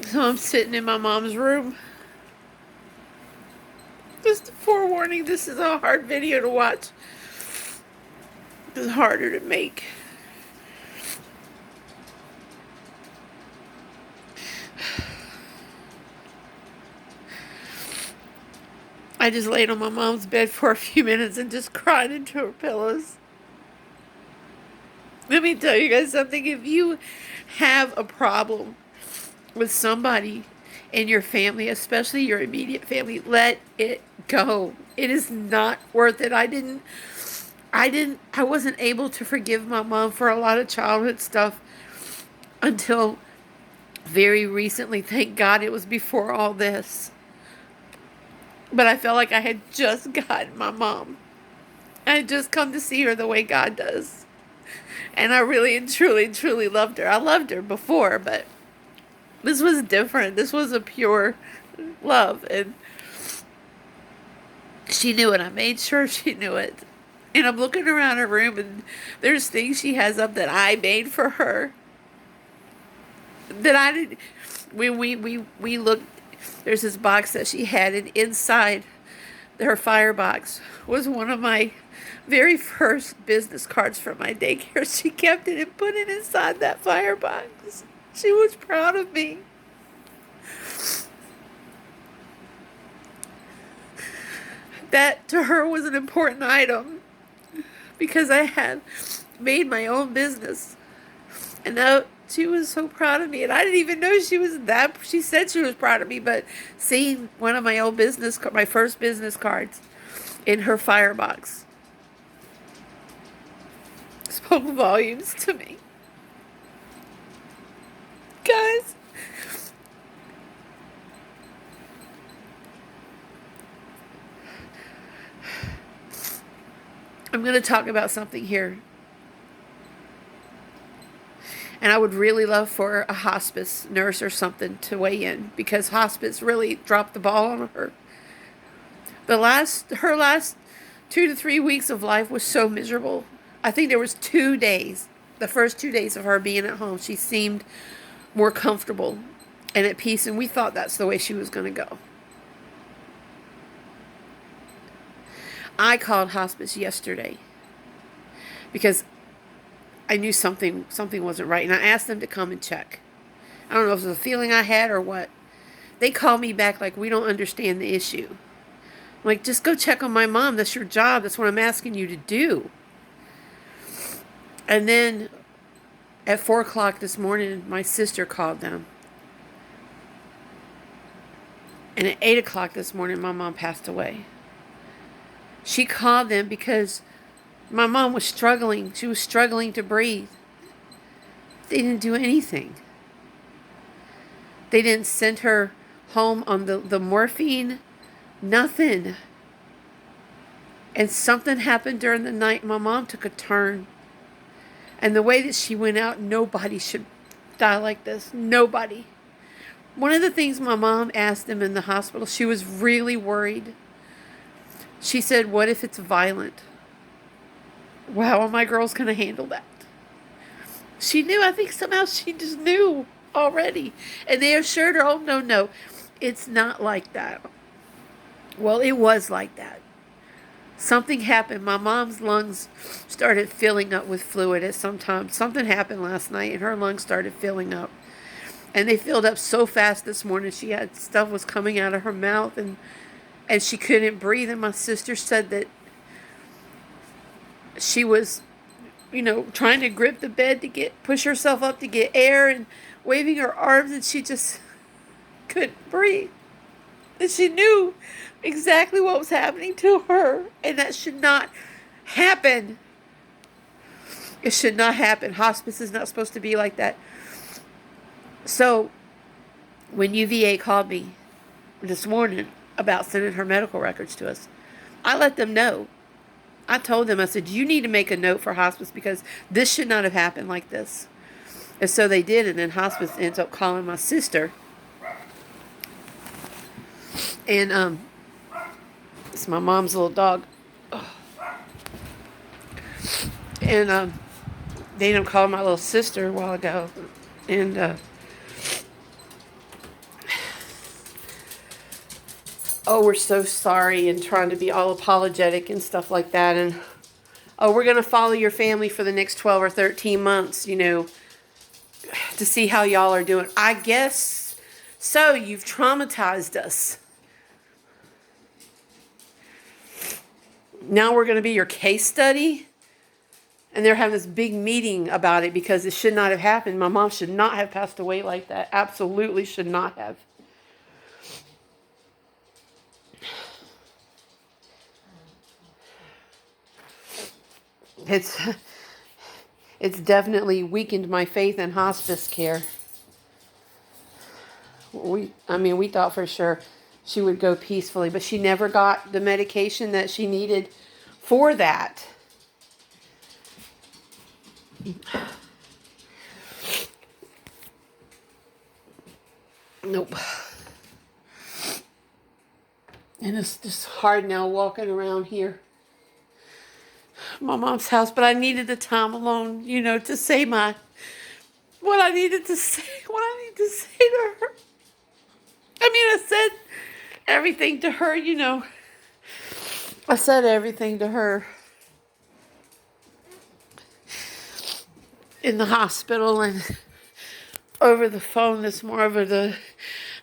So I'm sitting in my mom's room. Just a forewarning, this is a hard video to watch. It's harder to make. I just laid on my mom's bed for a few minutes and just cried into her pillows. Let me tell you guys something. If you have a problem with somebody in your family, especially your immediate family, let it go. It is not worth it. I wasn't able to forgive my mom for a lot of childhood stuff until very recently. Thank God it was before all this. But I felt like I had just gotten my mom. I had just come to see her the way God does. And I really and truly, truly loved her. I loved her before, but this was different. This was a pure love. And she knew it. I made sure she knew it. And I'm looking around her room, and there's things she has up that I made for her. That I didn't. When we looked, there's this box that she had, and inside her firebox was one of my very first business cards from my daycare. She kept it and put it inside that firebox. She was proud of me. That to her was an important item because I had made my own business. And now she was so proud of me. And I didn't even know she was that. She said she was proud of me, but seeing one of my old my first business cards in her firebox spoke volumes to me. Guys, I'm going to talk about something here. And I would really love for a hospice nurse or something to weigh in, because hospice really dropped the ball on her. Her last 2 to 3 weeks of life was so miserable. I think there was 2 days, the first 2 days of her being at home, she seemed more comfortable and at peace, and we thought that's the way she was going to go. I called hospice yesterday because I knew something wasn't right, and I asked them to come and check. I don't know if it was a feeling I had or what. They called me back like, we don't understand the issue. I'm like, just go check on my mom. That's your job. That's what I'm asking you to do. And then at 4 o'clock this morning, my sister called them. And at 8 o'clock this morning, my mom passed away. She called them because my mom was struggling. She was struggling to breathe. They didn't do anything. They didn't send her home on the morphine. Nothing. And something happened during the night. My mom took a turn. And the way that she went out, nobody should die like this. Nobody. One of the things my mom asked them in the hospital, she was really worried. She said, what if it's violent? How are my girls going to handle that? She knew. I think somehow she just knew already. And they assured her, oh, no, it's not like that. Well, it was like that. Something happened. My mom's lungs started filling up with fluid at some time. Something happened last night, and her lungs started filling up. And they filled up so fast this morning. She had stuff was coming out of her mouth, and she couldn't breathe. And my sister said that she was, trying to grip the bed to push herself up to get air and waving her arms, and she just couldn't breathe. And she knew exactly what was happening to her, and that should not happen. It should not happen. Hospice is not supposed to be like that. So when UVA called me this morning about sending her medical records to us, I let them know. I told them, I said, you need to make a note for hospice because this should not have happened like this. And so they did, and then hospice ends up calling my sister. And it's my mom's little dog. Oh. And they ended up calling my little sister a while ago. And oh, we're so sorry, and trying to be all apologetic and stuff like that. And, oh, we're going to follow your family for the next 12 or 13 months, to see how y'all are doing. I guess so. You've traumatized us. Now we're going to be your case study. And they're having this big meeting about it because it should not have happened. My mom should not have passed away like that. Absolutely should not have. It's definitely weakened my faith in hospice care. We thought for sure she would go peacefully, but she never got the medication that she needed for that. Nope. And it's just hard now walking around here, my mom's house, but I needed the time alone, to say what I needed to say to her. I said everything to her, I said everything to her in the hospital and over the phone over the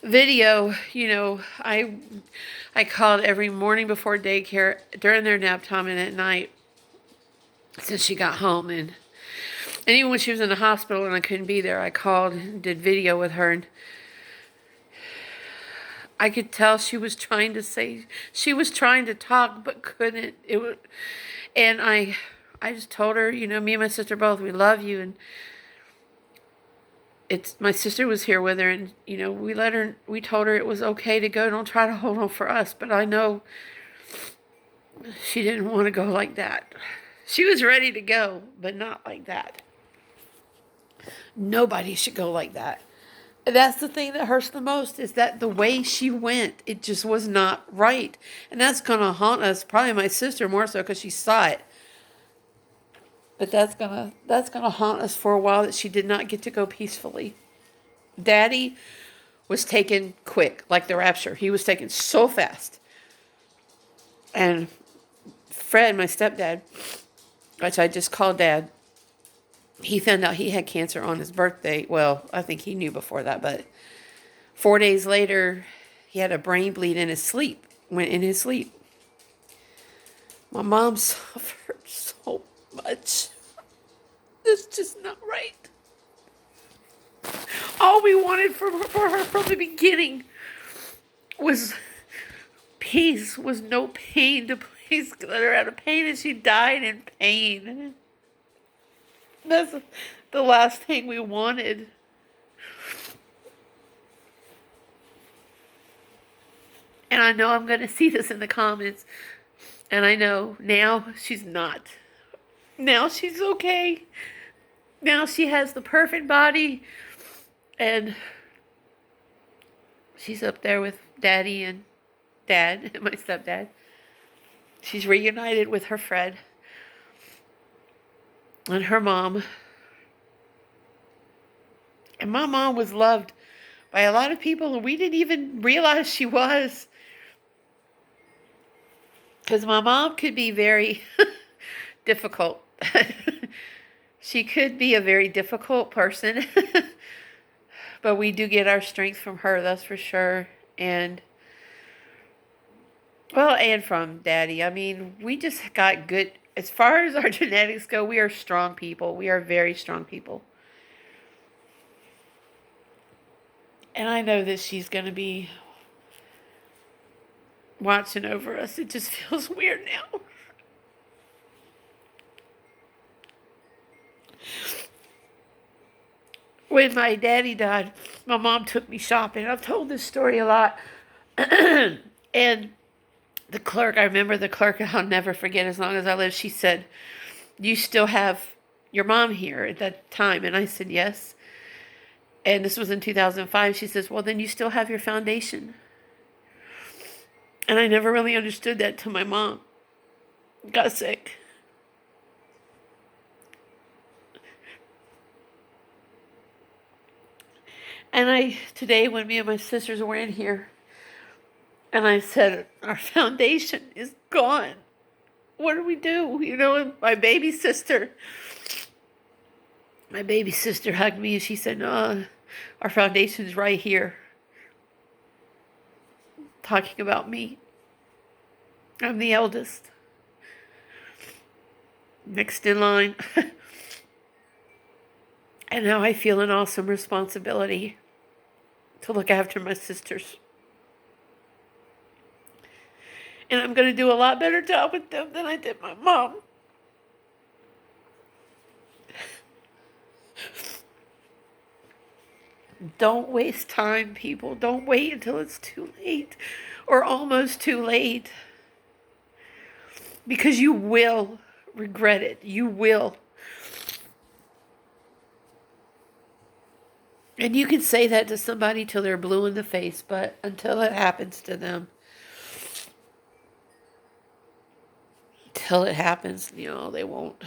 video. I called every morning before daycare, during their nap time, and at night since she got home. And even when she was in the hospital and I couldn't be there, I called and did video with her. And I could tell she was trying to talk, but couldn't. And I just told her, me and my sister both, we love you. And my sister was here with her, and, we told her it was okay to go. Don't try to hold on for us. But I know she didn't want to go like that. She was ready to go, but not like that. Nobody should go like that. And that's the thing that hurts the most, is that the way she went, it just was not right. And that's going to haunt us, probably my sister more so because she saw it. But that's gonna haunt us for a while, that she did not get to go peacefully. Daddy was taken quick, like the rapture. He was taken so fast. And Fred, my stepdad, which I just called Dad, he found out he had cancer on his birthday. Well, I think he knew before that, but 4 days later, he had a brain bleed in his sleep. Went in his sleep. My mom suffered so much. It's just not right. All we wanted for her from the beginning was peace, was no pain, to please let her out of pain, and she died in pain. That's the last thing we wanted. And I know I'm going to see this in the comments. And I know now she's not. Now she's okay. Now she has the perfect body. And she's up there with Daddy and Dad, my stepdad. She's reunited with her Fred and her mom. And my mom was loved by a lot of people, and we didn't even realize she was. Because my mom could be very difficult. She could be a very difficult person. But we do get our strength from her, that's for sure. And from Daddy. We just got good. As far as our genetics go, we are strong people. We are very strong people. And I know that she's going to be watching over us. It just feels weird now. When my daddy died, my mom took me shopping. I've told this story a lot. And the clerk, I remember the clerk, and I'll never forget as long as I live, she said, "You still have your mom here?" At that time. And I said, "Yes." And this was in 2005. She says, "Well, then you still have your foundation." And I never really understood that till my mom got sick. And today when me and my sisters were in here, And I said, our foundation is gone. What do we do? You know, and my baby sister hugged me and she said, no, our foundation's right here. Talking about me. I'm the eldest. Next in line. And now I feel an awesome responsibility to look after my sisters. And I'm going to do a lot better job with them than I did my mom. Don't waste time, people. Don't wait until it's too late or almost too late. Because you will regret it. You will. And you can say that to somebody till they're blue in the face, but until it happens to them, till it happens, you know, they won't.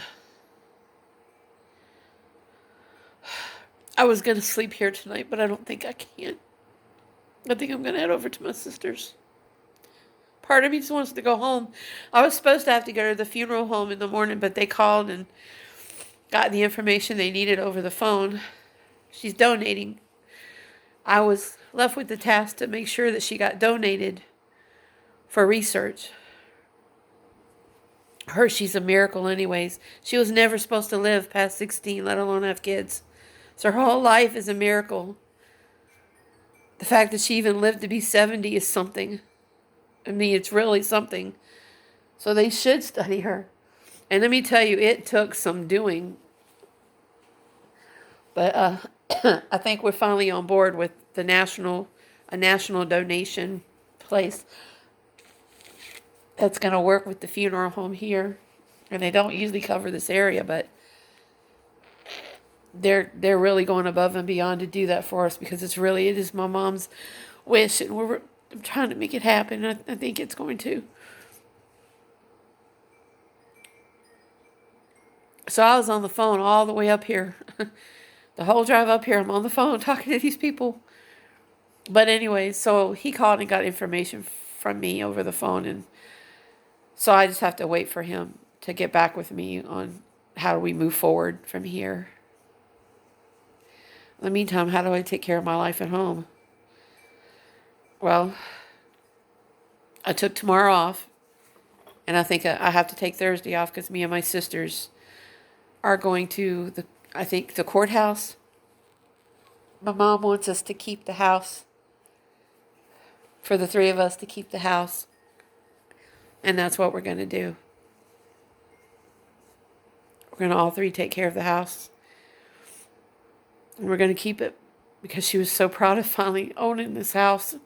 I was going to sleep here tonight, but I don't think I can. I think I'm going to head over to my sister's. Part of me just wants to go home. I was supposed to have to go to the funeral home in the morning, but they called and got the information they needed over the phone. She's donating. I was left with the task to make sure that she got donated for research. She's a miracle anyways. She was never supposed to live past 16, let alone have kids. So her whole life is a miracle. The fact that she even lived to be 70 is something. I mean, it's really something. So they should study her. And let me tell you, it took some doing. But I think we're finally on board with a national donation place that's going to work with the funeral home here. And they don't usually cover this area, but they're really going above and beyond to do that for us, because it is my mom's wish, and I'm trying to make it happen. I think it's going to. So I was on the phone all the way up here. The whole drive up here, I'm on the phone talking to these people. But anyway, so he called and got information from me over the phone, and so I just have to wait for him to get back with me on how do we move forward from here. In the meantime, how do I take care of my life at home? Well, I took tomorrow off, and I think I have to take Thursday off because me and my sisters are going to the courthouse. My mom wants us to keep the house, for the three of us to keep the house, and that's what we're going to do. We're going to all three take care of the house, and we're going to keep it because she was so proud of finally owning this house.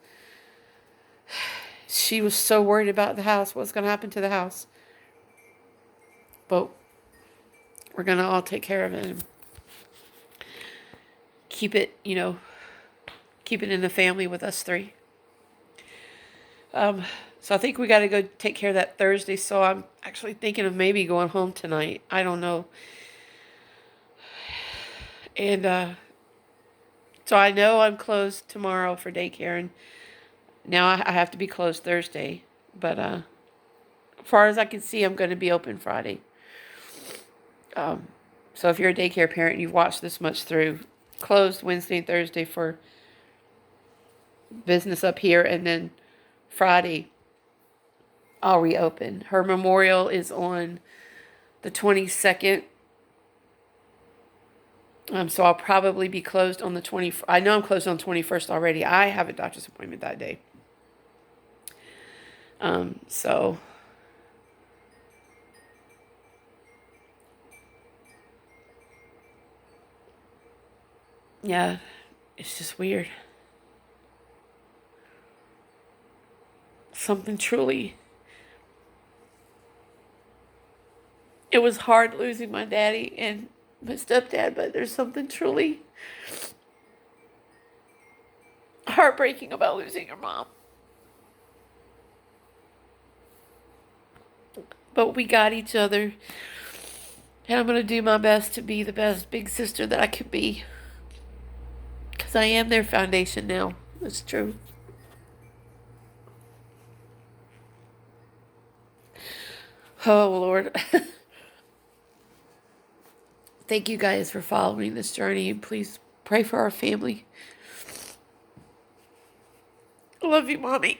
She was so worried about the house, what's going to happen to the house. But we're going to all take care of it and keep it, keep it in the family with us three. So I think we got to go take care of that Thursday. So I'm actually thinking of maybe going home tonight. I don't know. And so I know I'm closed tomorrow for daycare, and now I have to be closed Thursday. But as far as I can see, I'm going to be open Friday. So if you're a daycare parent and you've watched this much through, closed Wednesday and Thursday for business up here, and then Friday I'll reopen. Her memorial is on the 22nd. So I'll probably be closed on the 21st. I know I'm closed on the 21st already. I have a doctor's appointment that day. So yeah, it's just weird. Something truly. It was hard losing my daddy and my stepdad, but there's something truly heartbreaking about losing your mom. But we got each other, and I'm going to do my best to be the best big sister that I could be, because I am their foundation now. It's true. Oh, Lord. Thank you guys for following this journey, and please pray for our family. I love you, Mommy.